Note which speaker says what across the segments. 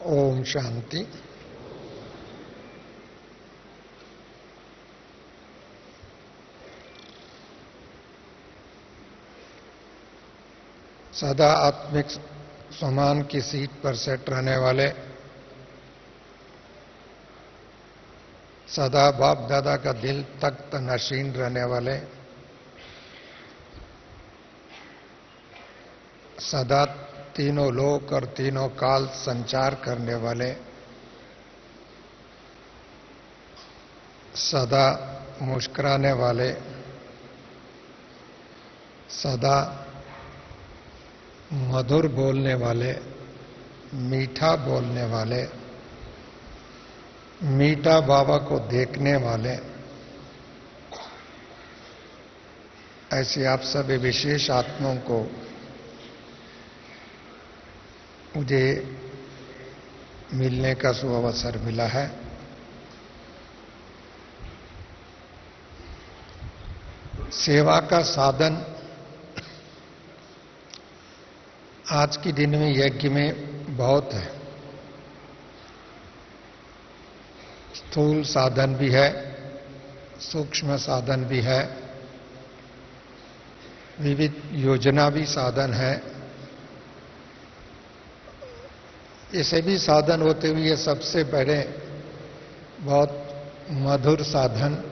Speaker 1: ओम शांति। सदा आत्मिक सम्मान की सीट पर सेट रहने वाले, सदा बाप दादा का दिल तख्त नशीन रहने वाले, सदा तीनों लोक और तीनों काल संचार करने वाले, सदा मुस्कुराने वाले, सदा मधुर बोलने वाले, मीठा बोलने वाले, मीठा बाबा को देखने वाले, ऐसे आप सभी विशेष आत्माओं को मुझे मिलने का सुअवसर मिला है। सेवा का साधन आज के दिन में यज्ञ में बहुत है। स्थूल साधन भी है, सूक्ष्म साधन भी है, विविध योजना भी साधन है। ये सभी साधन होते हुए सबसे पहले बहुत मधुर साधन,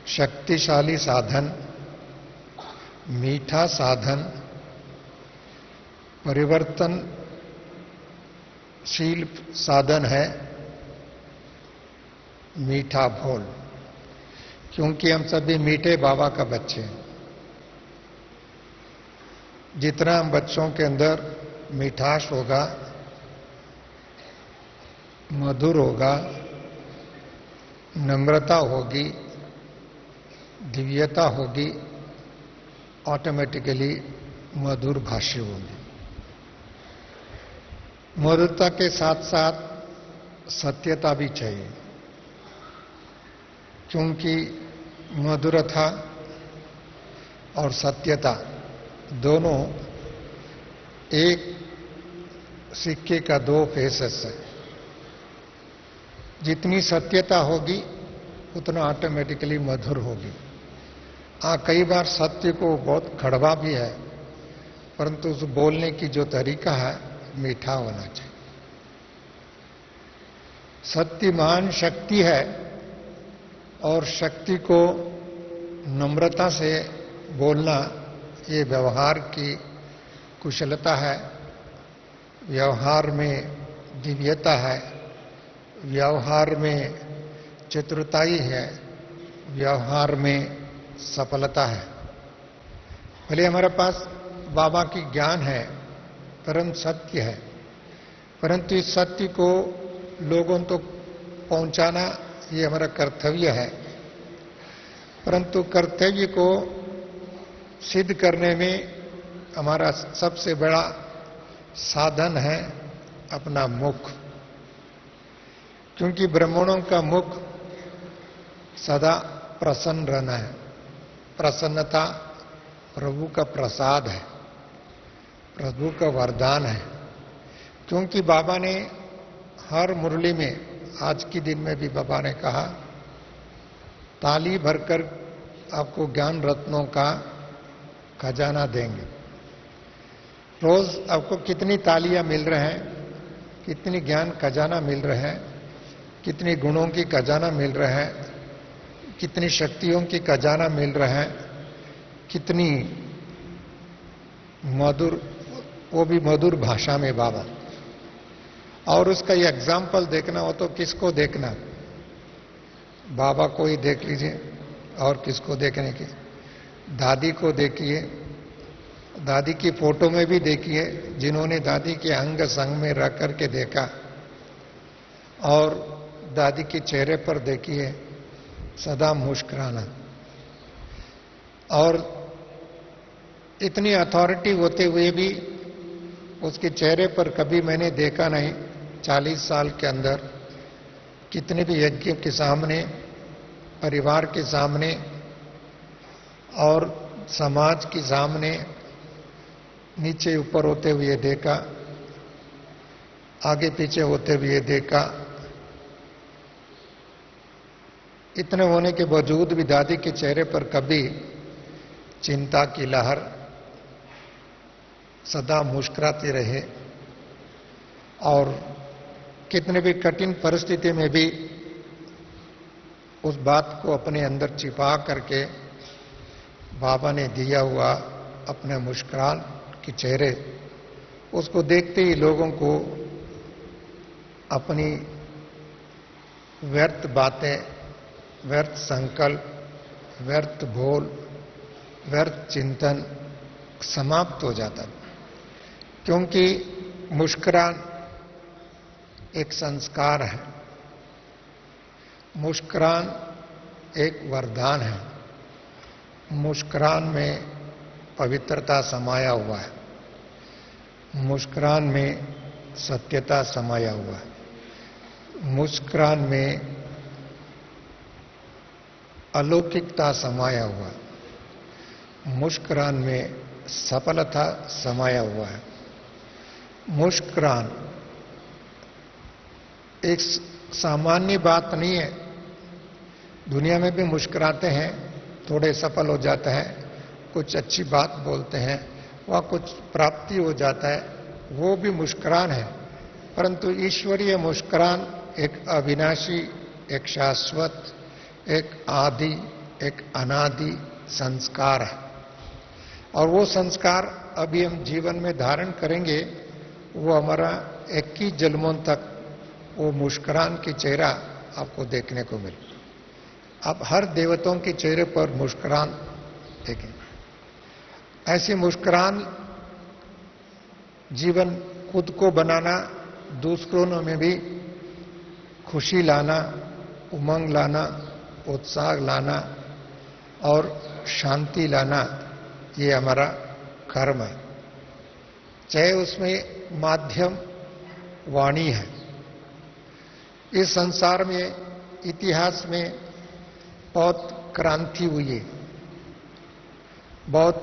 Speaker 1: शक्तिशाली साधन, मीठा साधन, परिवर्तनशील साधन है मीठा बोल। क्योंकि हम सभी मीठे बाबा का बच्चे हैं। जितना हम बच्चों के अंदर मिठास होगा, मधुर होगा, नम्रता होगी, दिव्यता होगी, ऑटोमेटिकली मधुर भाषा होगी। मधुरता के साथ साथ सत्यता भी चाहिए, क्योंकि मधुरता और सत्यता दोनों एक सिक्के का दो फेसेस है। जितनी सत्यता होगी उतना ऑटोमेटिकली मधुर होगी। कई बार सत्य को बहुत कड़वा भी है, परंतु उस बोलने की जो तरीका है मीठा होना चाहिए। सत्य महान शक्ति है और शक्ति को नम्रता से बोलना ये व्यवहार की कुशलता है, व्यवहार में दिव्यता है, व्यवहार में चतुरताई है, व्यवहार में सफलता है। भले हमारे पास बाबा की ज्ञान है, परम सत्य है, परंतु इस सत्य को लोगों तक पहुंचाना ये हमारा कर्तव्य है। परंतु कर्तव्य को सिद्ध करने में हमारा सबसे बड़ा साधन है अपना मुख। क्योंकि ब्राह्मणों का मुख सदा प्रसन्न रहना है। प्रसन्नता प्रभु का प्रसाद है, प्रभु का वरदान है। क्योंकि बाबा ने हर मुरली में, आज के दिन में भी बाबा ने कहा, ताली भरकर आपको ज्ञान रत्नों का खजाना देंगे। रोज आपको कितनी तालियां मिल रहे हैं, कितनी ज्ञान खजाना मिल रहे हैं, कितनी गुणों की खजाना मिल रहे हैं, कितनी शक्तियों की खजाना मिल रहे हैं, कितनी मधुर, वो भी मधुर भाषा में बाबा। और उसका ये एग्जाम्पल देखना हो तो किसको देखना? बाबा को ही देख लीजिए। और किसको देखने की? दादी को देखिए, दादी की फोटो में भी देखिए, जिन्होंने दादी के अंग संग में रख करके देखा, और दादी के चेहरे पर देखिए सदा मुस्कुराना। और इतनी अथॉरिटी होते हुए भी उसके चेहरे पर कभी मैंने देखा नहीं। 40 साल के अंदर कितने भी यज्ञ के सामने, परिवार के सामने और समाज के सामने नीचे ऊपर होते हुए देखा, आगे पीछे होते हुए देखा। इतने होने के बावजूद भी दादी के चेहरे पर कभी चिंता की लहर, सदा मुस्कुराते रहे और कितने भी कठिन परिस्थिति में भी उस बात को अपने अंदर छिपा करके बाबा ने दिया हुआ अपने मुस्कुरान के चेहरे, उसको देखते ही लोगों को अपनी व्यर्थ बातें, व्यर्थ संकल्प, व्यर्थ भूल, व्यर्थ चिंतन समाप्त हो जाता, क्योंकि मुस्कुरान एक संस्कार है, मुस्कुरान एक वरदान है, मुस्कुरान में पवित्रता समाया हुआ है, मुस्कुरान में सत्यता समाया हुआ है, मुस्कुरान में अलौकिकता समाया हुआ है, मुस्कुरान में सफलता समाया हुआ है। मुस्कुरान एक सामान्य बात नहीं है। दुनिया में भी मुस्कुराते हैं, थोड़े सफल हो जाते हैं, कुछ अच्छी बात बोलते हैं, वह कुछ प्राप्ति हो जाता है, वो भी मुस्कुरान है। परंतु ईश्वरीय मुस्कुरान एक अविनाशी, एक शाश्वत, एक आदि, एक अनादि संस्कार है। और वो संस्कार अभी हम जीवन में धारण करेंगे, वो हमारा 21 जन्मों तक वो मुस्कुरान की चेहरा आपको देखने को मिले। आप हर देवताओं के चेहरे पर मुस्कुरान देखें। ऐसी मुस्कुरान जीवन खुद को बनाना, दूसरों में भी खुशी लाना, उमंग लाना, उत्साह लाना और शांति लाना, ये हमारा कर्म है। चाहे उसमें माध्यम वाणी है। इस संसार में, इतिहास में बहुत क्रांति हुई है, बहुत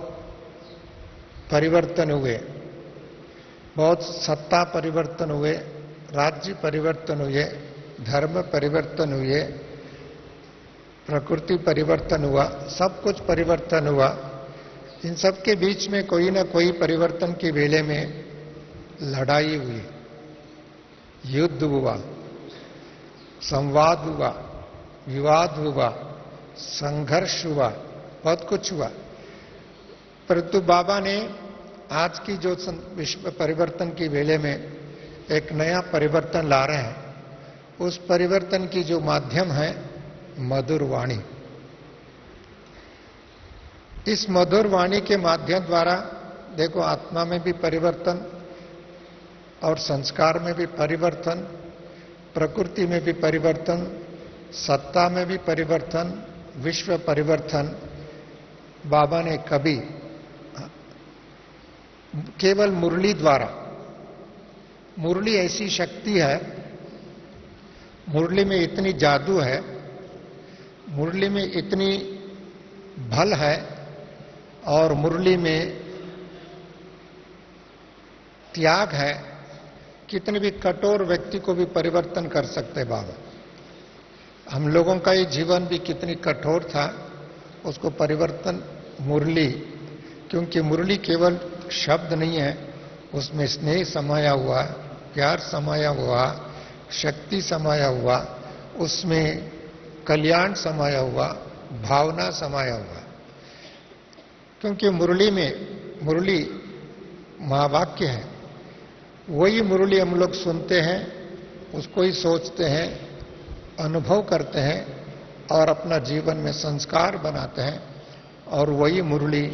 Speaker 1: परिवर्तन हुए, बहुत सत्ता परिवर्तन हुए, राज्य परिवर्तन हुए, धर्म परिवर्तन हुए, प्रकृति परिवर्तन हुआ, सब कुछ परिवर्तन हुआ। इन सब के बीच में कोई ना कोई परिवर्तन के वेले में लड़ाई हुई, युद्ध हुआ, संवाद हुआ, विवाद हुआ, संघर्ष हुआ, बहुत कुछ हुआ। परंतु बाबा ने आज की जो विश्व परिवर्तन की वेले में एक नया परिवर्तन ला रहे हैं, उस परिवर्तन की जो माध्यम है मधुर वाणी। इस मधुर वाणी के माध्यम द्वारा देखो, आत्मा में भी परिवर्तन और संस्कार में भी परिवर्तन, प्रकृति में भी परिवर्तन, सत्ता में भी परिवर्तन, विश्व परिवर्तन। बाबा ने कभी केवल मुरली द्वारा, मुरली ऐसी शक्ति है, मुरली में इतनी जादू है, मुरली में इतनी बल है और मुरली में त्याग है, कितने भी कठोर व्यक्ति को भी परिवर्तन कर सकते बाबा। हम लोगों का ये जीवन भी कितनी कठोर था, उसको परिवर्तन मुरली, क्योंकि मुरली केवल शब्द नहीं है, उसमें स्नेह समाया हुआ, प्यार समाया हुआ, शक्ति समाया हुआ, उसमें कल्याण समाया हुआ, भावना समाया हुआ। क्योंकि मुरली में, मुरली महावाक्य है, वही मुरली हम लोग सुनते हैं, उसको ही सोचते हैं, अनुभव करते हैं और अपना जीवन में संस्कार बनाते हैं, और वही मुरली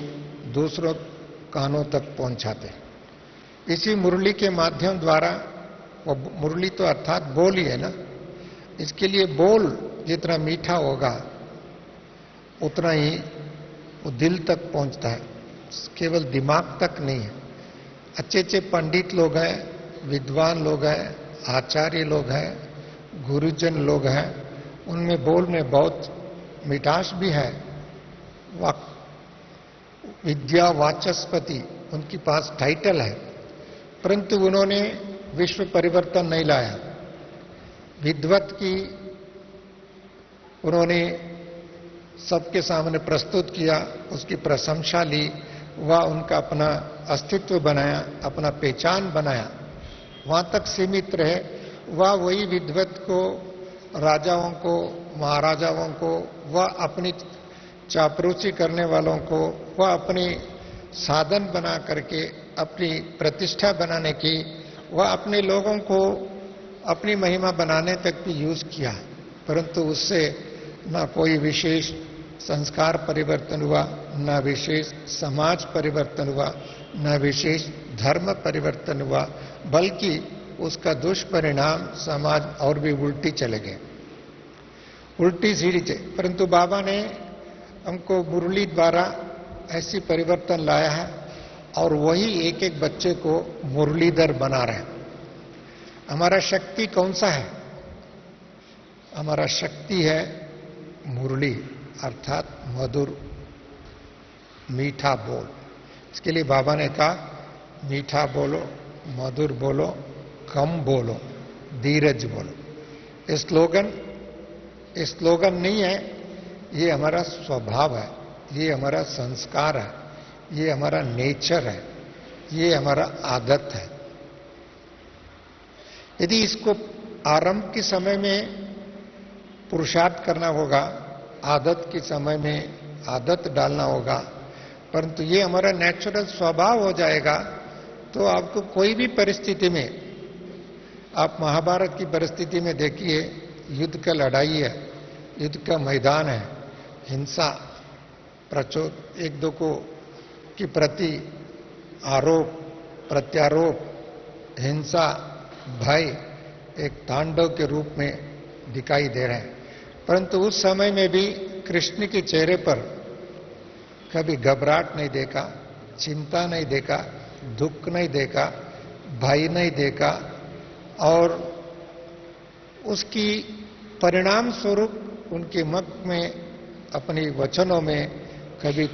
Speaker 1: दूसरों कानों तक पहुंचाते हैं। इसी मुरली के माध्यम द्वारा, वो मुरली तो अर्थात बोल ही है ना, इसके लिए बोल जितना मीठा होगा उतना ही वो दिल तक पहुंचता है, केवल दिमाग तक नहीं है। अच्छे अच्छे पंडित लोग हैं, विद्वान लोग हैं, आचार्य लोग हैं, गुरुजन लोग हैं, उनमें बोल में बहुत मिठास भी है, विद्या वाचस्पति उनके पास टाइटल है, परंतु उन्होंने विश्व परिवर्तन नहीं लाया। विद्वत की उन्होंने सबके सामने प्रस्तुत किया, उसकी प्रशंसा ली, वह उनका अपना अस्तित्व बनाया, अपना पहचान बनाया, वहां तक सीमित रहे। वह वही विद्वत को, राजाओं को, महाराजाओं को, वह अपनी चापलूसी करने वालों को, वह अपनी साधन बना करके अपनी प्रतिष्ठा बनाने की, वह अपने लोगों को अपनी महिमा बनाने तक भी यूज किया, परंतु उससे न कोई विशेष संस्कार परिवर्तन हुआ, न विशेष समाज परिवर्तन हुआ, न विशेष धर्म परिवर्तन हुआ, बल्कि उसका दुष्परिणाम समाज और भी उल्टी चले गए, उल्टी सीढ़ी से। परंतु बाबा ने हमको मुरली द्वारा ऐसी परिवर्तन लाया है और वही एक एक बच्चे को मुरलीधर बना रहे हैं। हमारा शक्ति कौन सा है? हमारा शक्ति है मुरली, अर्थात मधुर मीठा बोल। इसके लिए बाबा ने कहा मीठा बोलो, मधुर बोलो, कम बोलो, धीरज बोलो। ये स्लोगन नहीं है, ये हमारा स्वभाव है, ये हमारा संस्कार है, ये हमारा नेचर है, ये हमारा आदत है। यदि इसको आरंभ के समय में पुरुषार्थ करना होगा, आदत के समय में आदत डालना होगा, परंतु ये हमारा नेचुरल स्वभाव हो जाएगा, तो आपको कोई भी परिस्थिति में, आप महाभारत की परिस्थिति में देखिए, युद्ध का लड़ाई है, युद्ध का मैदान है, हिंसा, प्रचोद, एक दो को के प्रति आरोप प्रत्यारोप, हिंसा, भय एक तांडव के रूप में दिखाई दे रहे हैं। परंतु उस समय में भी कृष्ण के चेहरे पर कभी घबराहट नहीं देखा, चिंता नहीं देखा, दुख नहीं देखा, भय नहीं देखा, और उसकी परिणाम स्वरूप उनके मुख में, अपने वचनों में कभी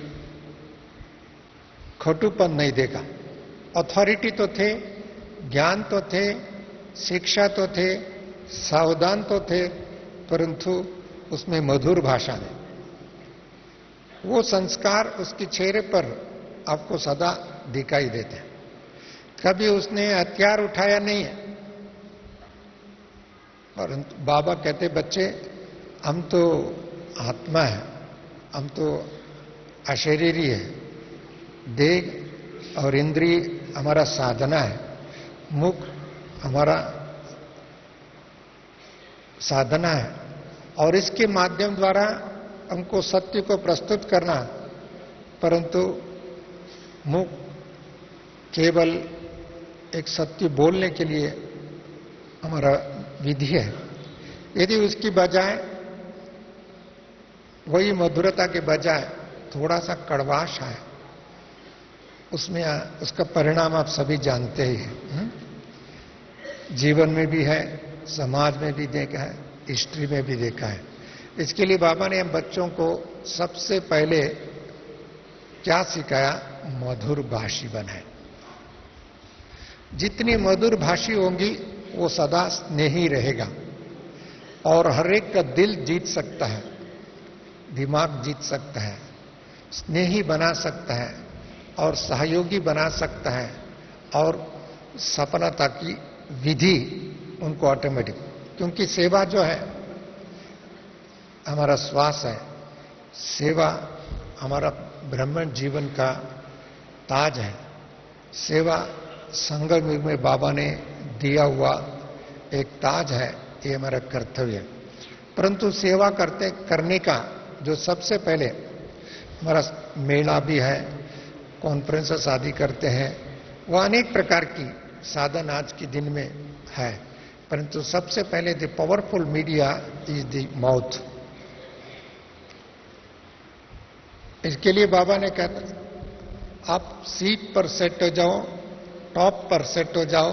Speaker 1: खटुपन नहीं देखा। अथॉरिटी तो थे, ज्ञान तो थे, शिक्षा तो थे, सावधान तो थे, परंतु उसमें मधुर भाषा में वो संस्कार उसके चेहरे पर आपको सदा दिखाई देते हैं। कभी उसने हथियार उठाया नहीं है, परंतु बाबा कहते बच्चे हम तो आत्मा है, हम तो अशरीरी है, देह और इंद्रिय हमारा साधना है, मुख हमारा साधना है, और इसके माध्यम द्वारा हमको सत्य को प्रस्तुत करना, परंतु मुख केवल एक सत्य बोलने के लिए हमारा विधि है। यदि उसकी बजाय, वही मधुरता के बजाय थोड़ा सा कड़वाश है, उसमें उसका परिणाम आप सभी जानते ही हैं। जीवन में भी है, समाज में भी देखा है, हिस्ट्री में भी देखा है। इसके लिए बाबा ने हम बच्चों को सबसे पहले क्या सिखाया? मधुर भाषी बनाए। जितनी मधुर भाषी होंगी वो सदा स्नेही रहेगा और हर एक का दिल जीत सकता है, दिमाग जीत सकता है, स्नेही बना सकता है और सहयोगी बना सकता है, और सफलता की विधि उनको ऑटोमेटिक, क्योंकि सेवा जो है हमारा श्वास है, सेवा हमारा ब्राह्मण जीवन का ताज है, सेवा संगम युग में बाबा ने दिया हुआ एक ताज है, ये हमारा कर्तव्य है। परंतु सेवा करने का जो सबसे पहले हमारा मेला भी है, कॉन्फ्रेंसेस आदि करते हैं, वह अनेक प्रकार की साधन आज के दिन में है, परंतु सबसे पहले the powerful media is the mouth. इसके लिए बाबा ने कहा आप सीट पर सेट हो जाओ, टॉप पर सेट हो जाओ,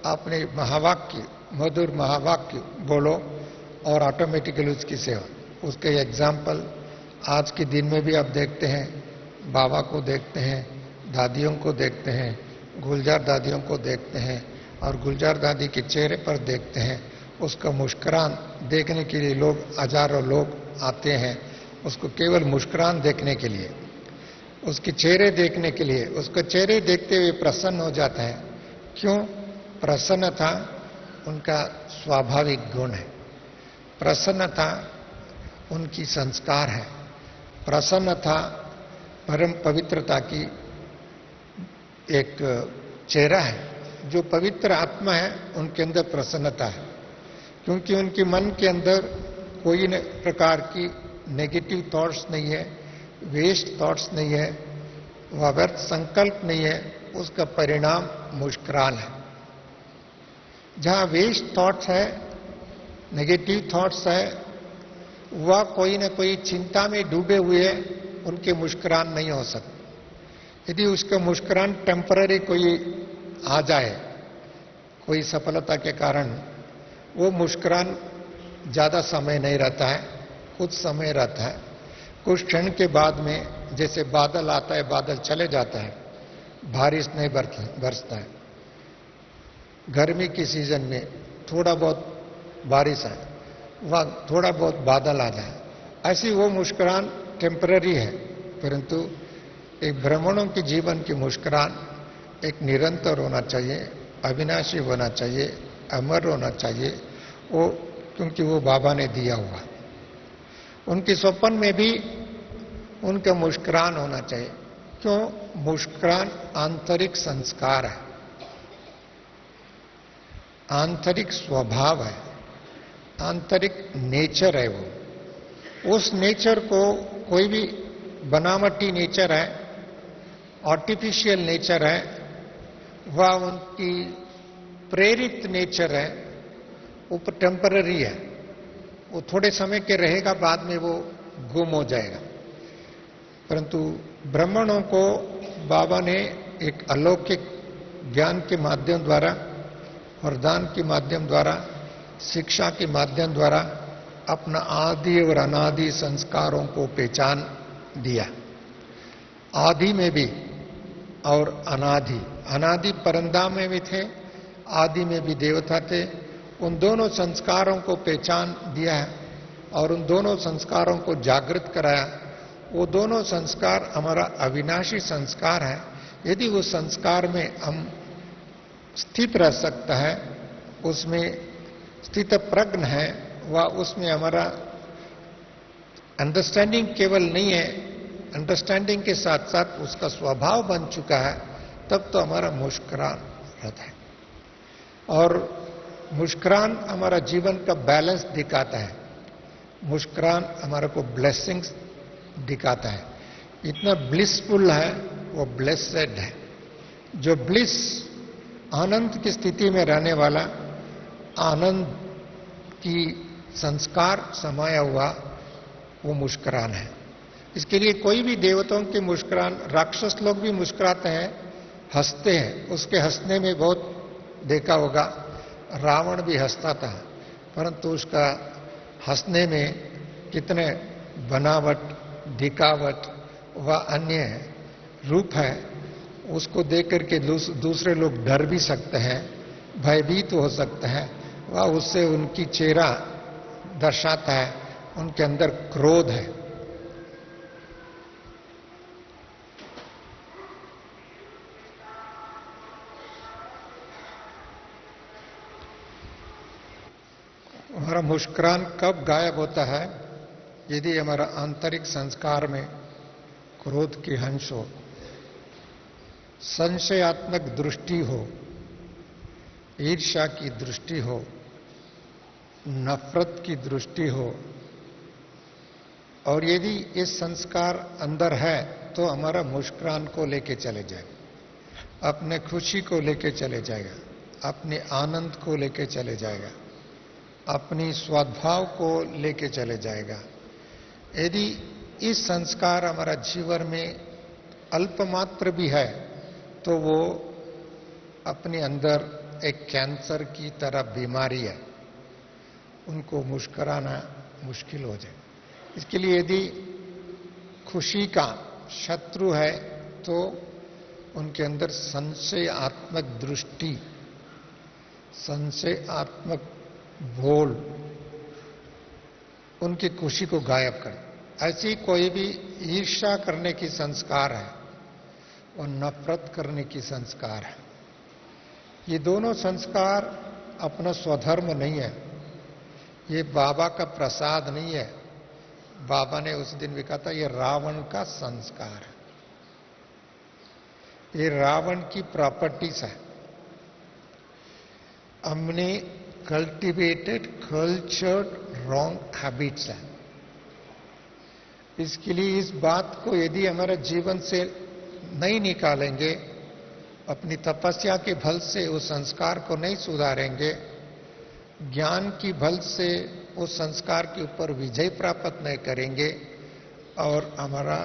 Speaker 1: आपने महावाक्य, मधुर महावाक्य बोलो और ऑटोमेटिकली उसकी सेवा। उसके एग्जाम्पल आज के दिन में भी आप देखते हैं, बाबा को देखते हैं, दादियों को देखते हैं, गुलजार दादियों को देखते हैं, और गुलजार दादी के चेहरे पर देखते हैं, उसका मुस्कुरान देखने के लिए लोग, हजारों लोग आते हैं उसको केवल मुस्कुरान देखने के लिए, उसके चेहरे देखने के लिए। उसका चेहरे देखते हुए प्रसन्न हो जाता है। क्यों? प्रसन्नता उनका स्वाभाविक गुण है, प्रसन्नता उनकी संस्कार है, प्रसन्नता परम पवित्रता की एक चेहरा है। जो पवित्र आत्मा है उनके अंदर प्रसन्नता है, क्योंकि उनके मन के अंदर कोई प्रकार की नेगेटिव थॉट्स नहीं है, वेस्ट थॉट्स नहीं है, वह व्यर्थ संकल्प नहीं है। उसका परिणाम मुस्कुरान है। जहां वेस्ट थॉट्स है, नेगेटिव थॉट्स है, वह कोई न कोई चिंता में डूबे हुए उनके मुस्कुरान नहीं हो सकते। यदि उसका मुस्कुरान टेम्पररी कोई आ जाए, कोई सफलता के कारण, वो मुस्कुरान ज्यादा समय नहीं रहता है, कुछ समय रहता है। कुछ क्षण के बाद में जैसे बादल आता है, बादल चले जाता है, बारिश नहीं बरसता है। गर्मी की सीजन में थोड़ा बहुत बारिश है, वह थोड़ा बहुत बादल आ जाए, ऐसी वो मुस्कुरान टेम्पररी है। परंतु एक ब्राह्मणों के जीवन की मुस्कुरान एक निरंतर होना चाहिए, अविनाशी होना चाहिए, अमर होना चाहिए, वो क्योंकि वो बाबा ने दिया हुआ। उनके स्वप्न में भी उनका मुस्कुरान होना चाहिए। क्यों? मुस्कुरान आंतरिक संस्कार है, आंतरिक स्वभाव है, आंतरिक नेचर है। वो उस नेचर को, कोई भी बनावटी नेचर है, आर्टिफिशियल नेचर है, वह उनकी प्रेरित नेचर है, वो टेम्पररी है, वो थोड़े समय के रहेगा, बाद में वो गुम हो जाएगा। परंतु ब्राह्मणों को बाबा ने एक अलौकिक ज्ञान के माध्यम द्वारा, वरदान के माध्यम द्वारा, शिक्षा के माध्यम द्वारा अपना आदि और अनादि संस्कारों को पहचान दिया। आदि में भी और अनादि, अनादि परंदाम में भी थे, आदि में भी देवता थे। उन दोनों संस्कारों को पहचान दिया है और उन दोनों संस्कारों को जागृत कराया। वो दोनों संस्कार हमारा अविनाशी संस्कार है। यदि उस संस्कार में हम स्थित रह सकता है, उसमें स्थित प्रज्ञ है, वह उसमें हमारा अंडरस्टैंडिंग केवल नहीं है, अंडरस्टैंडिंग के साथ साथ उसका स्वभाव बन चुका है, तब तो हमारा मुस्कुरान रहता है। और मुस्कुरान हमारा जीवन का बैलेंस दिखाता है, मुस्कुरान हमारे को ब्लेसिंग्स दिखाता है। इतना ब्लिसफुल है, वो ब्लेसेड है। जो ब्लिस, आनंद की स्थिति में रहने वाला, आनंद की संस्कार समाया हुआ, वो मुस्कुरान है। इसके लिए कोई भी देवताओं की मुस्कुरान, राक्षस लोग भी मुस्कुराते हैं, हंसते हैं, उसके हंसने में बहुत देखा होगा, रावण भी हंसता था, परंतु उसका हंसने में कितने बनावट, दिखावट व अन्य रूप है, उसको देख करके दूसरे लोग डर भी सकते हैं, भयभीत हो सकते हैं। वह उससे उनकी चेहरा दर्शाता है, उनके अंदर क्रोध है। हमारा मुस्कुरान कब गायब होता है? यदि हमारा आंतरिक संस्कार में क्रोध की हंस हो, संशयात्मक दृष्टि हो, ईर्ष्या की दृष्टि हो, नफरत की दृष्टि हो, और यदि ये संस्कार अंदर है तो हमारा मुस्कुरान को लेके चले जाएगा, अपने खुशी को लेके चले जाएगा, अपने आनंद को लेके चले जाएगा, अपनी सद्भाव को लेके चले जाएगा। यदि इस संस्कार हमारा जीवन में अल्पमात्र भी है तो वो अपने अंदर एक कैंसर की तरह बीमारी है, उनको मुस्कुराना मुश्किल हो जाए। इसके लिए यदि खुशी का शत्रु है तो उनके अंदर संशयात्मक दृष्टि संशयात्मक भूल उनकी खुशी को गायब कर। ऐसी कोई भी ईर्ष्या करने की संस्कार है और नफरत करने की संस्कार है। ये दोनों संस्कार अपना स्वधर्म नहीं है, ये बाबा का प्रसाद नहीं है। बाबा ने उस दिन भी कहा था ये रावण का संस्कार है, ये रावण की प्रॉपर्टीज है। हमने कल्टिवेटेड कल्चर्ड रॉन्ग हैबिट्स है। इसके लिए इस बात को यदि हमारे जीवन से नहीं निकालेंगे, अपनी तपस्या के बल से उस संस्कार को नहीं सुधारेंगे, ज्ञान की बल से उस संस्कार के ऊपर विजय प्राप्त नहीं करेंगे और हमारा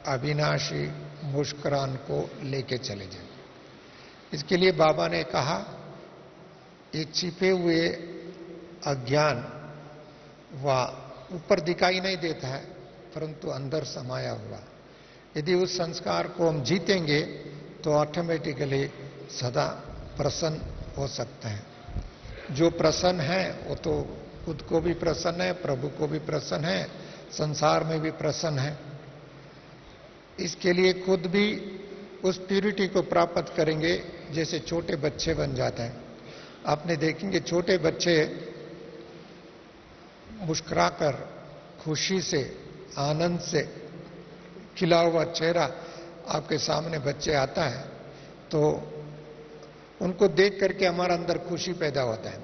Speaker 1: अविनाशी मुस्कुरान को लेके चले जाएंगे। इसके लिए बाबा ने कहा ये छिपे हुए अज्ञान व ऊपर दिखाई नहीं देता है परंतु अंदर समाया हुआ, यदि उस संस्कार को हम जीतेंगे तो ऑटोमेटिकली सदा प्रसन्न हो सकते हैं। जो प्रसन्न है वो तो खुद को भी प्रसन्न है, प्रभु को भी प्रसन्न है, संसार में भी प्रसन्न है। इसके लिए खुद भी उस प्यूरिटी को प्राप्त करेंगे जैसे छोटे बच्चे बन जाते हैं। आपने देखेंगे छोटे बच्चे मुस्कुराकर खुशी से आनंद से खिला हुआ चेहरा आपके सामने बच्चे आता है तो उनको देख करके हमारा अंदर खुशी पैदा होता है।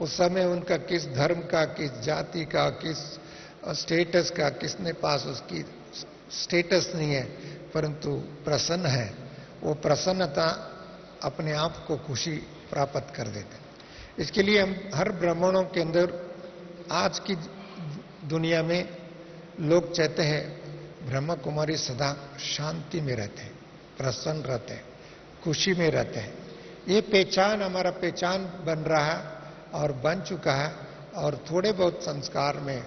Speaker 1: उस समय उनका किस धर्म का, किस जाति का, किस स्टेटस का, किसने पास उसकी स्टेटस नहीं है परंतु प्रसन्न है। वो प्रसन्नता अपने आप को खुशी प्राप्त कर देते हैं। इसके लिए हम हर ब्राह्मणों के अंदर आज की दुनिया में लोग चाहते हैं ब्रह्मा कुमारी सदा शांति में रहते हैं, प्रसन्न रहते हैं, खुशी में रहते हैं। ये पहचान हमारा पहचान बन रहा है और बन चुका है और थोड़े बहुत संस्कार में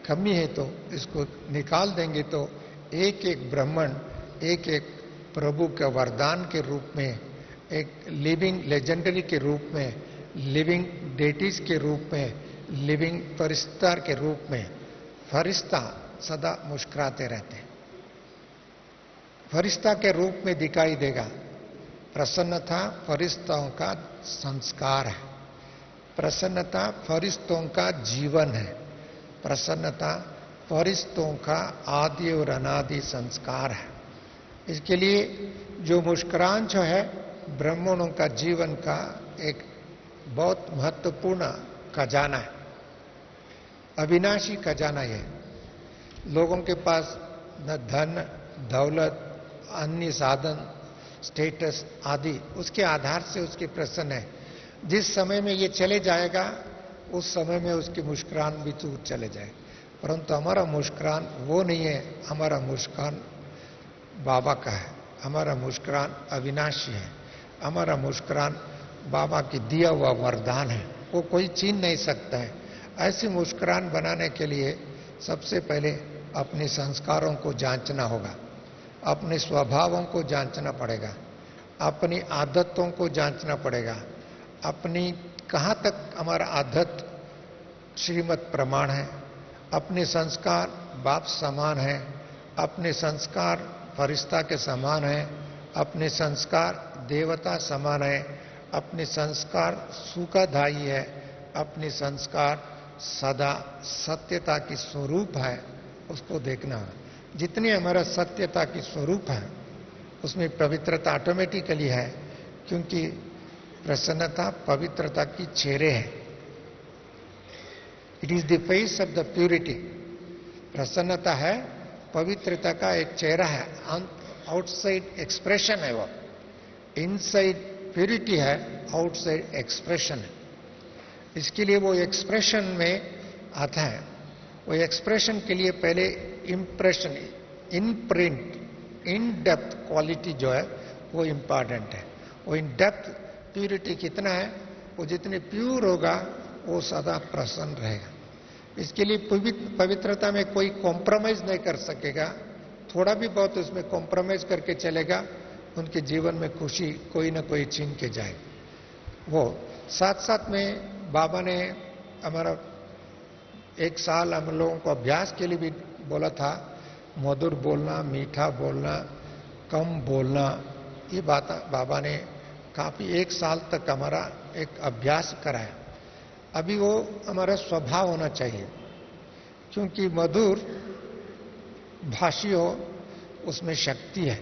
Speaker 1: कमी है तो इसको निकाल देंगे तो एक एक ब्राह्मण एक एक प्रभु के वरदान के रूप में, एक लिविंग लेजेंडरी के रूप में, लिविंग डेटीज के रूप में, लिविंग फरिश्ता के रूप में फरिश्ता सदा मुस्कुराते रहते हैं, फरिश्ता के रूप में दिखाई देगा। प्रसन्नता फरिश्तों का संस्कार है, प्रसन्नता फरिश्तों का जीवन है, प्रसन्नता फरिश्तों का आदि और अनादि संस्कार है। इसके लिए जो मुस्कुरान जो है ब्राह्मणों का जीवन का एक बहुत महत्वपूर्ण खजाना है, अविनाशी खजाना है। लोगों के पास न धन दौलत अन्य साधन स्टेटस आदि उसके आधार से उसके प्रसन्न है। जिस समय में ये चले जाएगा उस समय में उसकी मुस्कुरान भी दूर चले जाए, परंतु हमारा मुस्कुरान वो नहीं है। हमारा मुस्कुरान बाबा का है, हमारा मुस्कुरान अविनाशी है, हमारा मुस्कुरान बाबा की दिया हुआ वरदान है, वो कोई छीन नहीं सकता है। ऐसी मुस्कुरान बनाने के लिए सबसे पहले अपने संस्कारों को जांचना होगा, अपने स्वभावों को जांचना पड़ेगा, अपनी आदतों को जांचना पड़ेगा, अपनी कहाँ तक हमारा आदत श्रीमत प्रमाण है, अपने संस्कार बाप समान है, अपने संस्कार फरिश्ता के समान है, अपने संस्कार देवता समान है, अपने संस्कार सुखदायी है, अपने संस्कार सदा सत्यता की स्वरूप है, उसको देखना है। जितनी हमारा सत्यता की स्वरूप है उसमें पवित्रता ऑटोमेटिकली है, क्योंकि प्रसन्नता पवित्रता की चेहरे है। It is the face of the purity. प्रसन्नता है पवित्रता का एक चेहरा है, आउटसाइड एक्सप्रेशन है वो। इनसाइड प्यूरिटी है, आउटसाइड एक्सप्रेशन है। इसके लिए वो एक्सप्रेशन में आता है। वो एक्सप्रेशन के लिए पहले इंप्रेशन, इनप्रिंट, इन डेप्थ क्वालिटी जो है वो इंपॉर्टेंट है। वो इन डेप्थ प्यूरिटी कितना है, वो जितने प्यूर होगा वो सदा प्रसन्न रहेगा। इसके लिए पवित्रता में कोई कॉम्प्रोमाइज नहीं कर सकेगा। थोड़ा भी बहुत उसमें कॉम्प्रोमाइज करके चलेगा, उनके जीवन में खुशी कोई ना कोई छीन के जाए। वो साथ साथ में बाबा ने हमारा 1 साल हम लोगों को अभ्यास के लिए भी बोला था, मधुर बोलना, मीठा बोलना, कम बोलना। ये बात बाबा ने काफी 1 साल तक हमारा एक अभ्यास कराया। अभी वो हमारा स्वभाव होना चाहिए, क्योंकि मधुर भाषी हो उसमें शक्ति है।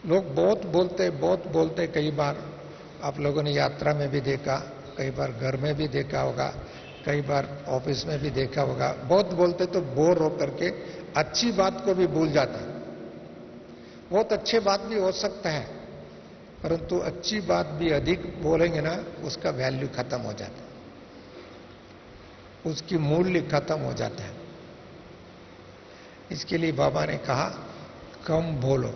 Speaker 1: लोग बहुत बोलते, कई बार आप लोगों ने यात्रा में भी देखा, कई बार घर में भी देखा होगा, कई बार ऑफिस में भी देखा होगा। बहुत बोलते तो बोर होकर के अच्छी बात को भी भूल जाते हैं। बहुत अच्छे बात भी हो सकता है, परंतु अच्छी बात भी अधिक बोलेंगे ना, उसका वैल्यू खत्म हो जाता है, उसकी मूल्य खत्म हो जाता है। इसके लिए बाबा ने कहा कम बोलो,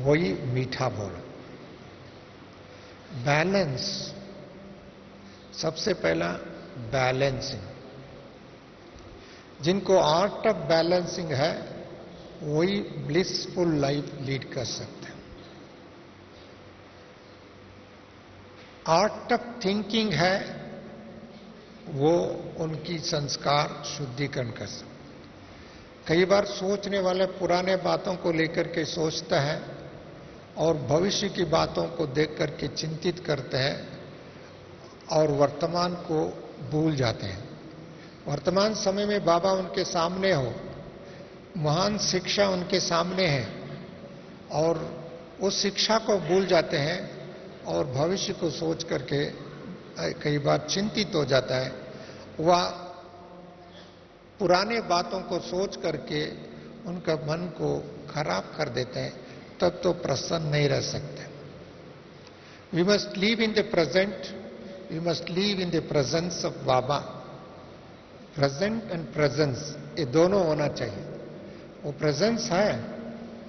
Speaker 1: वही मीठा बोलो। बैलेंस, सबसे पहला बैलेंसिंग। जिनको आर्ट ऑफ बैलेंसिंग है वही ब्लिसफुल लाइफ लीड कर सकते हैं। आर्ट ऑफ थिंकिंग है वो उनकी संस्कार शुद्धिकरण कर सकते। कई बार सोचने वाले पुराने बातों को लेकर के सोचता है और भविष्य की बातों को देख करके चिंतित करते हैं और वर्तमान को भूल जाते हैं। वर्तमान समय में बाबा उनके सामने हो, महान शिक्षा उनके सामने है और उस शिक्षा को भूल जाते हैं और भविष्य को सोच करके कई बार चिंतित हो जाता है। वह पुराने बातों को सोच करके उनका मन को खराब कर देते हैं, तब तो प्रसन्न नहीं रह सकते। We must live in the present, we must live in the presence of बाबा। प्रेजेंट एंड प्रेजेंस ये दोनों होना चाहिए। वो प्रेजेंस है,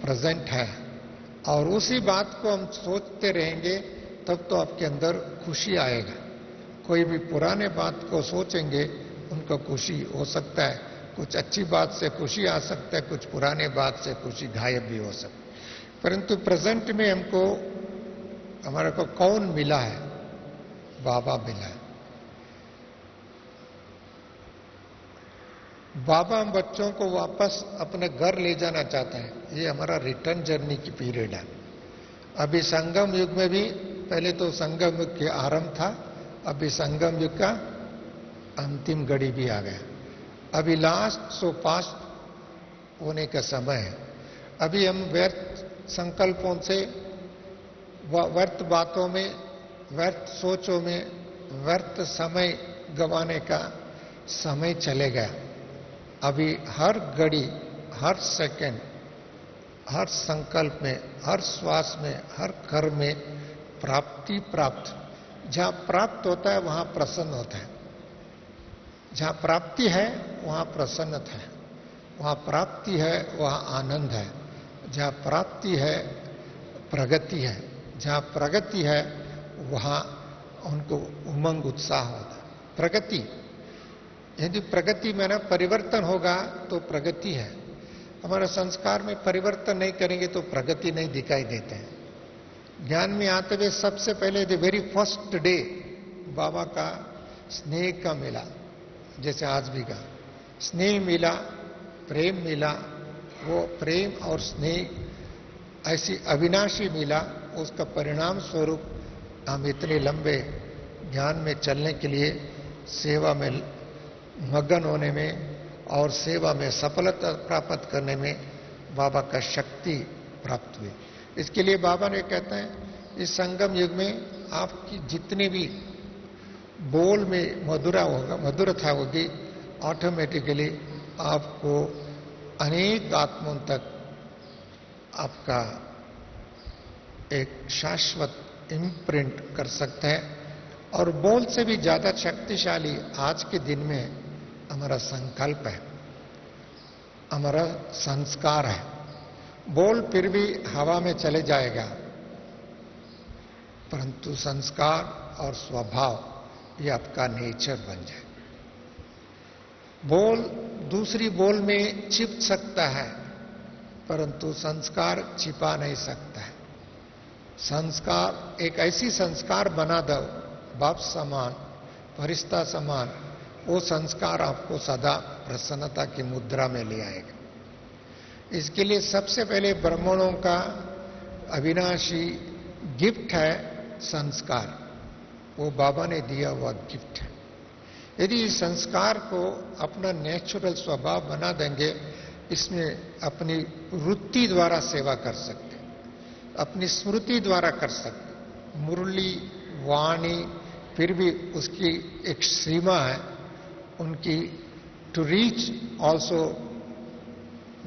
Speaker 1: प्रेजेंट है, और उसी बात को हम सोचते रहेंगे तब तो आपके अंदर खुशी आएगा। कोई भी पुराने बात को सोचेंगे उनको खुशी हो सकता है, कुछ अच्छी बात से खुशी आ सकता है, कुछ पुराने बात से खुशी गायब भी हो सकती है। परंतु प्रेजेंट में हमको हमारे को कौन मिला है? बाबा मिला है। बाबा हम बच्चों को वापस अपने घर ले जाना चाहते हैं। ये हमारा रिटर्न जर्नी की पीरियड है। अभी संगम युग में भी, पहले तो संगम युग के आरंभ था, अभी संगम युग का अंतिम घड़ी भी आ गया। अभी लास्ट सो पास्ट होने का समय है। अभी हम व्यर्थ संकल्पों से, व्यर्थ बातों में, व्यर्थ सोचों में, व्यर्थ समय गंवाने का समय चले गया। अभी हर घड़ी, हर सेकंड, हर संकल्प में, हर श्वास में, हर कर्म में प्राप्ति प्राप्त। जहां प्राप्त होता है वहां प्रसन्न होता है। जहां प्राप्ति है वहां प्रसन्नता है। वहां प्राप्ति है वहां आनंद है। जहां प्राप्ति है प्रगति है। जहां प्रगति है वहां उनको उमंग उत्साह होता है। प्रगति, यदि प्रगति में ना परिवर्तन होगा तो प्रगति है। हमारे संस्कार में परिवर्तन नहीं करेंगे तो प्रगति नहीं दिखाई देते हैं। ज्ञान में आते हुए सबसे पहले द वेरी फर्स्ट डे बाबा का स्नेह का मिला, जैसे आज भी का स्नेह मिला, प्रेम मिला। वो प्रेम और स्नेह ऐसी अविनाशी मिला, उसका परिणाम स्वरूप हम इतने लंबे ज्ञान में चलने के लिए, सेवा में मगन होने में और सेवा में सफलता प्राप्त करने में बाबा का शक्ति प्राप्त हुई। इसके लिए बाबा ने कहते हैं इस संगम युग में आपकी जितने भी बोल में मधुरता होगी, ऑटोमेटिकली आपको अनेक आत्माओं तक आपका एक शाश्वत इम्प्रिंट कर सकते हैं। और बोल से भी ज्यादा शक्तिशाली आज के दिन में हमारा संकल्प है, हमारा संस्कार है। बोल फिर भी हवा में चले जाएगा, परंतु संस्कार और स्वभाव ये आपका नेचर बन जाए। बोल दूसरी बोल में छिप सकता है, परंतु संस्कार छिपा नहीं सकता है। संस्कार एक ऐसी संस्कार बना दो बाप समान, फरिश्ता समान, वो संस्कार आपको सदा प्रसन्नता की मुद्रा में ले आएगा। इसके लिए सबसे पहले ब्राह्मणों का अविनाशी गिफ्ट है संस्कार। वो बाबा ने दिया हुआ गिफ्ट है। यदि इस संस्कार को अपना नेचुरल स्वभाव बना देंगे, इसमें अपनी वृत्ति द्वारा सेवा कर सकते, अपनी स्मृति द्वारा कर सकते। मुरली, वाणी, फिर भी उसकी एक सीमा है उनकी, टू रीच ऑल्सो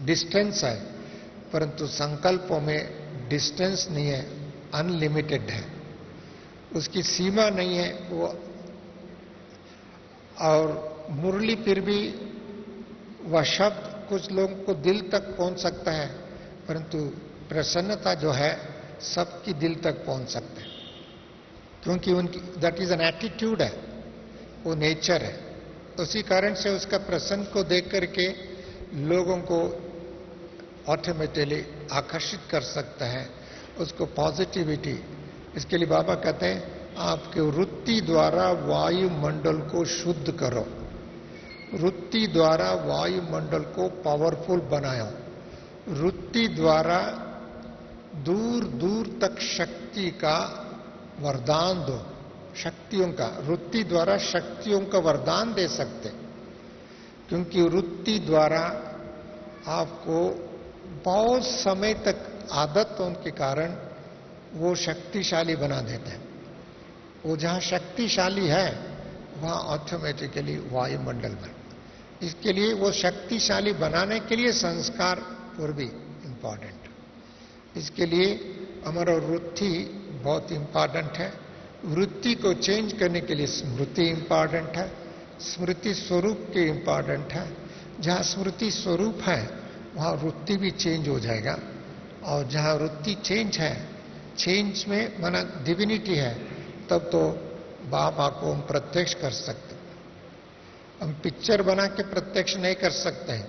Speaker 1: डिस्टेंस है, परंतु संकल्पों में डिस्टेंस नहीं है, अनलिमिटेड है, उसकी सीमा नहीं है वो। और मुरली फिर भी वह शब्द कुछ लोगों को दिल तक पहुंच सकता है, परंतु प्रसन्नता जो है सबकी दिल तक पहुंच सकते हैं, क्योंकि उनकी दैट इज एन एटीट्यूड है, वो नेचर है। उसी कारण से उसका प्रसन्न को देख करके लोगों को ऑटोमेटिकली आकर्षित कर सकता है, उसको पॉजिटिविटी। इसके लिए बाबा कहते हैं आपके वृत्ति द्वारा वायुमंडल को शुद्ध करो, वृत्ति द्वारा वायुमंडल को पावरफुल बनाओ, वृत्ति द्वारा दूर दूर तक शक्ति का वरदान दो। शक्तियों का, वृत्ति द्वारा शक्तियों का वरदान दे सकते, क्योंकि वृत्ति द्वारा आपको बहुत समय तक आदत होने के कारण वो शक्तिशाली बना देते हैं। वो जहां शक्तिशाली है वहां ऑटोमेटिकली वायुमंडल बन। इसके लिए वो शक्तिशाली बनाने के लिए संस्कार और भी इंपॉर्टेंट। इसके लिए हमारा वृत्ति बहुत इंपॉर्टेंट है। वृत्ति को चेंज करने के लिए स्मृति इंपॉर्टेंट है, स्मृति स्वरूप के इंपॉर्टेंट है। जहां स्मृति स्वरूप है वहां वृत्ति भी चेंज हो जाएगा, और जहां वृत्ति चेंज है, चेंज में माना डिविनिटी है, तब तो बाबा को हम प्रत्यक्ष कर सकते। हम पिक्चर बना के प्रत्यक्ष नहीं कर सकते हैं,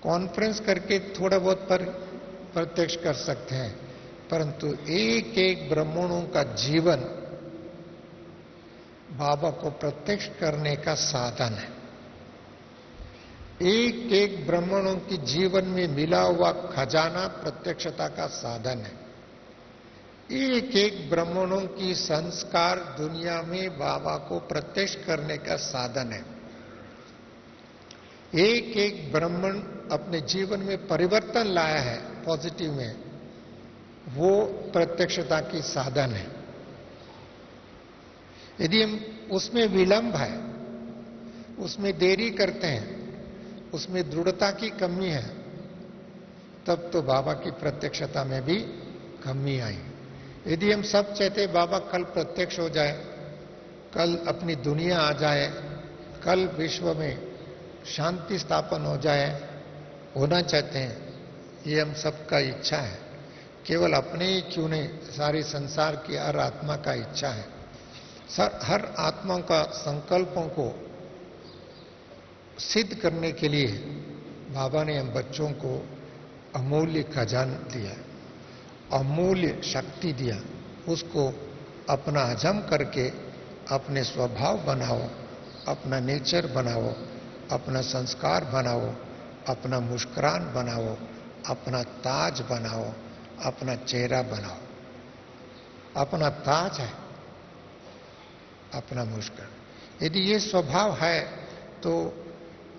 Speaker 1: कॉन्फ्रेंस करके थोड़ा बहुत पर प्रत्यक्ष कर सकते हैं, परंतु एक एक ब्राह्मणों का जीवन बाबा को प्रत्यक्ष करने का साधन है। एक एक ब्राह्मणों की जीवन में मिला हुआ खजाना प्रत्यक्षता का साधन है। एक एक ब्राह्मणों की संस्कार दुनिया में बाबा को प्रत्यक्ष करने का साधन है। एक एक ब्राह्मण अपने जीवन में परिवर्तन लाया है पॉजिटिव में, वो प्रत्यक्षता की साधन है। यदि हम उसमें विलंब है, उसमें देरी करते हैं, उसमें दृढ़ता की कमी है, तब तो बाबा की प्रत्यक्षता में भी कमी आई। यदि हम सब चाहते बाबा कल प्रत्यक्ष हो जाए, कल अपनी दुनिया आ जाए, कल विश्व में शांति स्थापन हो जाए, होना चाहते हैं, ये हम सबका इच्छा है। केवल अपने ही क्यों नहीं, सारी संसार की हर आत्मा का इच्छा है। हर आत्मा का संकल्पों को सिद्ध करने के लिए बाबा ने हम बच्चों को अमूल्य खजाना दिया, अमूल्य शक्ति दिया। उसको अपना हजम करके अपने स्वभाव बनाओ, अपना नेचर बनाओ, अपना संस्कार बनाओ, अपना मुस्कुरान बनाओ, अपना ताज बनाओ, अपना चेहरा बनाओ। अपना ताज है अपना मुस्कुरान। यदि ये स्वभाव है तो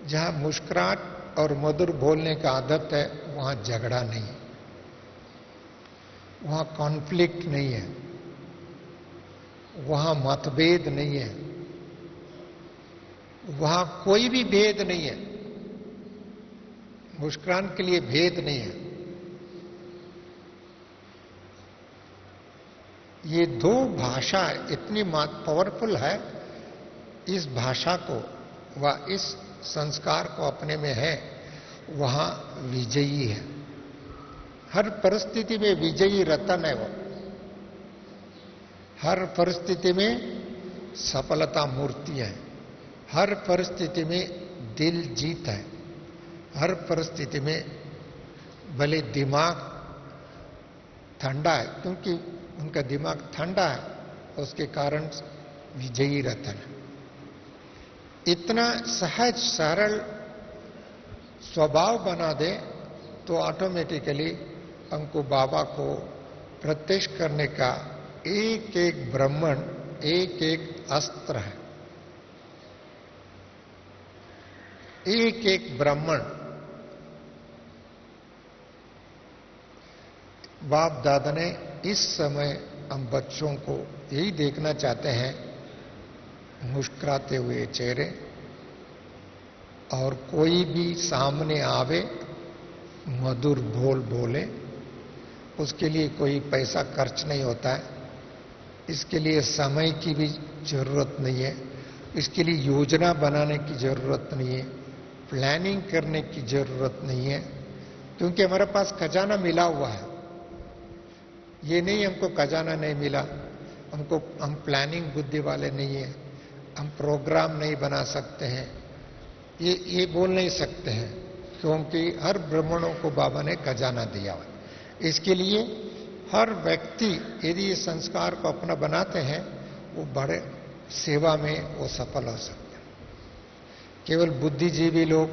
Speaker 1: जहां मुस्कुराहट और मधुर बोलने का आदत है वहां झगड़ा नहीं, वहां कॉन्फ्लिक्ट नहीं है, वहां मतभेद नहीं है, वहां कोई भी भेद नहीं है। मुस्कुरान के लिए भेद नहीं है। ये दो भाषा इतनी पावरफुल है, इस भाषा को व इस संस्कार को अपने में है, वहां विजयी है। हर परिस्थिति में विजयी रतन है वो। हर परिस्थिति में सफलता मूर्ति है। हर परिस्थिति में दिल जीत है। हर परिस्थिति में भले दिमाग ठंडा है, क्योंकि उनका दिमाग ठंडा है, उसके कारण विजयी रतन। इतना सहज सरल स्वभाव बना दे तो ऑटोमेटिकली हमको बाबा को प्रत्यक्ष करने का एक एक ब्राह्मण, एक एक अस्त्र है। एक एक ब्राह्मण बाप दादा ने इस समय हम बच्चों को यही देखना चाहते हैं, मुस्कुराते हुए चेहरे, और कोई भी सामने आवे मधुर बोल बोले। उसके लिए कोई पैसा खर्च नहीं होता है, इसके लिए समय की भी जरूरत नहीं है, इसके लिए योजना बनाने की जरूरत नहीं है, प्लानिंग करने की जरूरत नहीं है, क्योंकि हमारे पास खजाना मिला हुआ है। ये नहीं हमको खजाना नहीं मिला, हम प्लानिंग बुद्धि वाले नहीं है, हम प्रोग्राम नहीं बना सकते हैं, ये बोल नहीं सकते हैं, क्योंकि हर ब्राह्मणों को बाबा ने खजाना दिया हुआ। इसके लिए हर व्यक्ति यदि ये संस्कार को अपना बनाते हैं, वो बड़े सेवा में वो सफल हो सकते हैं। केवल बुद्धिजीवी लोग,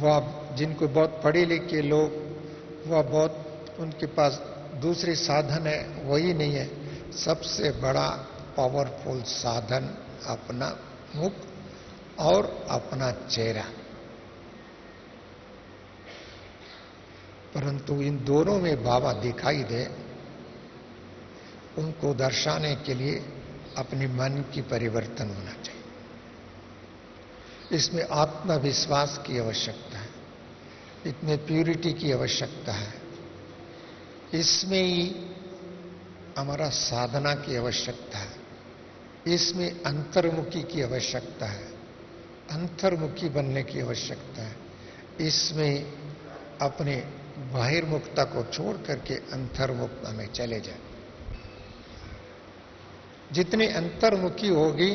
Speaker 1: वह जिनको बहुत पढ़े लिखे लोग, वह बहुत उनके पास दूसरे साधन है, वही नहीं है। सबसे बड़ा पावरफुल साधन अपना मुख और अपना चेहरा। परंतु इन दोनों में बाबा दिखाई दे, उनको दर्शाने के लिए अपने मन की परिवर्तन होना चाहिए। इसमें आत्मविश्वास की आवश्यकता है, इसमें प्यूरिटी की आवश्यकता है, इसमें ही हमारा साधना की आवश्यकता है, इसमें अंतर्मुखी की आवश्यकता है, अंतर्मुखी बनने की आवश्यकता है, इसमें अपने बाहिर्मुखता को छोड़ करके अंतर्मुखता में चले जाए। जितनी अंतर्मुखी होगी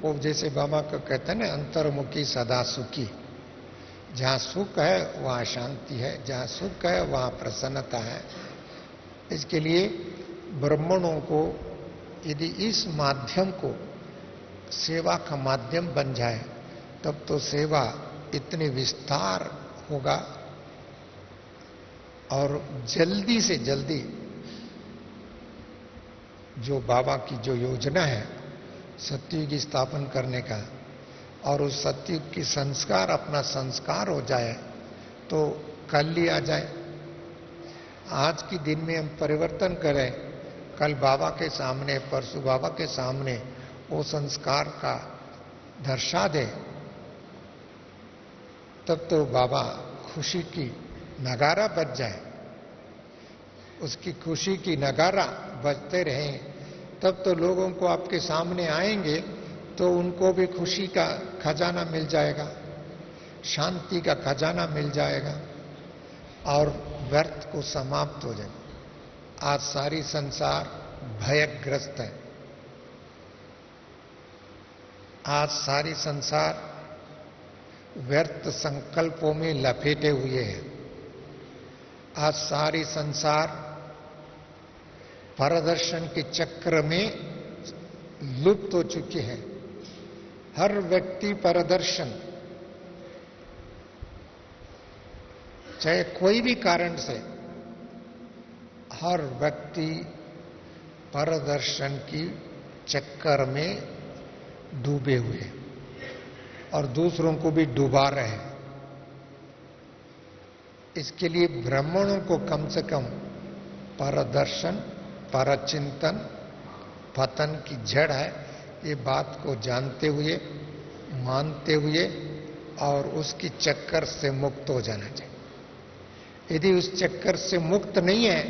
Speaker 1: वो, जैसे बाबा को कहते हैं ना, अंतर्मुखी सदा सुखी। जहां सुख है वहां शांति है, जहां सुख है वहां प्रसन्नता है। इसके लिए ब्राह्मणों को यदि इस माध्यम को सेवा का माध्यम बन जाए, तब तो सेवा इतनी विस्तार होगा और जल्दी से जल्दी जो बाबा की जो योजना है सतयुग की स्थापन करने का, और उस सतयुग की संस्कार अपना संस्कार हो जाए तो कल ही आ जाए। आज के दिन में हम परिवर्तन करें, कल बाबा के सामने, परसों बाबा के सामने वो संस्कार का दर्शा दे, तब तो बाबा खुशी की नगारा बज जाए, उसकी खुशी की नगारा बजते रहें, तब तो लोगों को आपके सामने आएंगे तो उनको भी खुशी का खजाना मिल जाएगा, शांति का खजाना मिल जाएगा और व्यर्थ को समाप्त हो जाएगा। आज सारी संसार भयग्रस्त है, आज सारी संसार व्यर्थ संकल्पों में लपेटे हुए है। आज सारी संसार परदर्शन के चक्र में लुप्त हो चुके हैं। हर व्यक्ति परदर्शन, चाहे कोई भी कारण से, हर व्यक्ति परदर्शन की चक्कर में डूबे हुए और दूसरों को भी डुबा रहे हैं। इसके लिए ब्राह्मणों को कम से कम परदर्शन, परचिंतन पतन की जड़ है, ये बात को जानते हुए, मानते हुए और उसकी चक्कर से मुक्त हो जाना चाहिए। यदि उस चक्कर से मुक्त नहीं है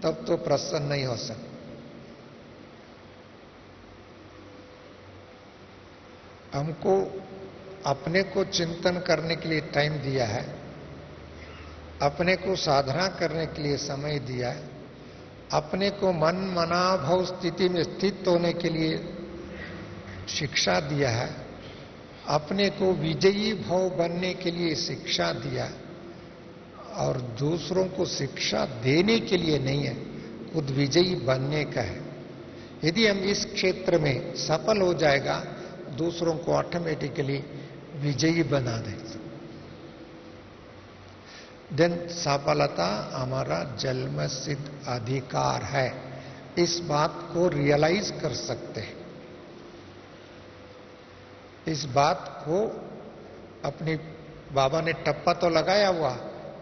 Speaker 1: तब तो प्रसन्न नहीं हो सकता। हमको अपने को चिंतन करने के लिए टाइम दिया है, अपने को साधना करने के लिए समय दिया है, अपने को मन मनाभव स्थिति में स्थित होने के लिए शिक्षा दिया है, अपने को विजयी भाव बनने के लिए शिक्षा दिया, और दूसरों को शिक्षा देने के लिए नहीं है, खुद विजयी बनने का है। यदि हम इस क्षेत्र में सफल हो जाएगा, दूसरों को ऑटोमेटिकली विजयी बना देगा। देन सफलता हमारा जन्म सिद्ध अधिकार है, इस बात को रियलाइज कर सकते हैं। इस बात को अपनी बाबा ने टप्पा तो लगाया हुआ,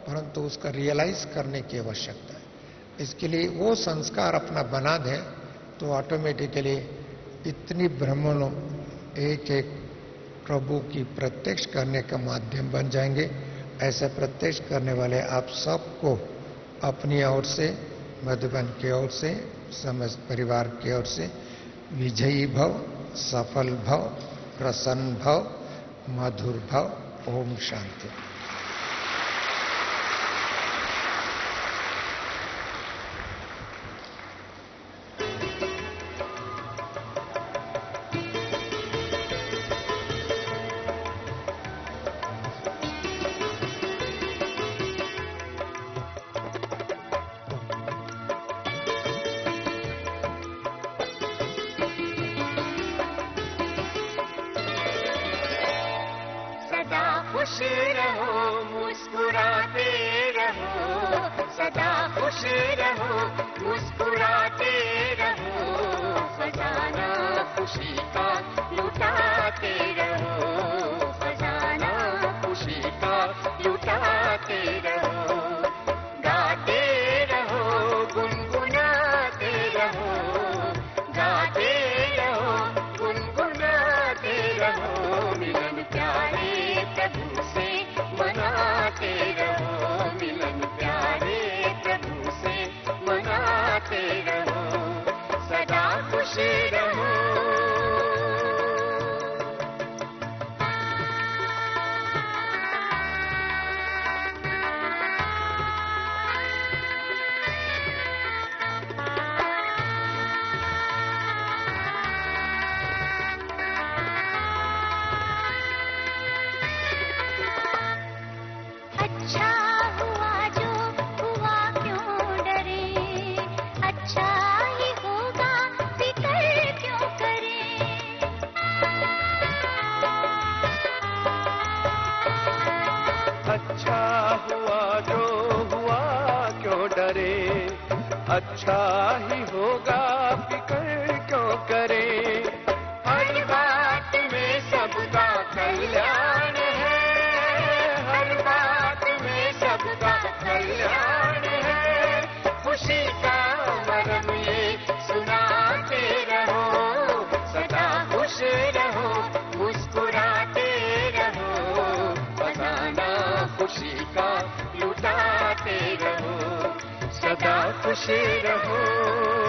Speaker 1: परंतु उसका रियलाइज करने की आवश्यकता है। इसके लिए वो संस्कार अपना बना दे तो ऑटोमेटिकली इतनी ब्रह्मणों एक एक प्रभु की प्रत्यक्ष करने का माध्यम बन जाएंगे। ऐसे प्रत्यक्ष करने वाले आप सबको अपनी ओर से, मधुबन की ओर से, समस्त परिवार की ओर से विजयी भव, सफल भव, प्रसन्न भव, मधुर भव। ओम शांति।
Speaker 2: खुश रहो, मुस्कुराते रहो, सदा खुश रहो, मुस्कुराते रहो, खजाना खुशी का लुटाते रहो, खजाना खुशी का लुटाते रहो, गाते रहो, गुनगुनाते रहो, गाते रहो, गुनगुनाते रहो, मिलन प्यारे प्रभु से मनाते रहो, मिलन प्यारे प्रभु से मनाते रहो, सदा खुश रहो। अच्छा हुआ जो हुआ, क्यों डरे, अच्छा ही होगा, फिक्र क्यों करें।
Speaker 3: अच्छा हुआ जो हुआ, क्यों डरे, अच्छा ही होगा, फिक्र क्यों करे।
Speaker 2: हर बात में सबका कल्याण है, हर बात में सबका कल्याण है, खुशी का मरम ये सुनाते रहो, सदा खुश रहो, मुस्कुराते रहो, खजाना खुशी का लुटाते रहो, सदा खुश रहो।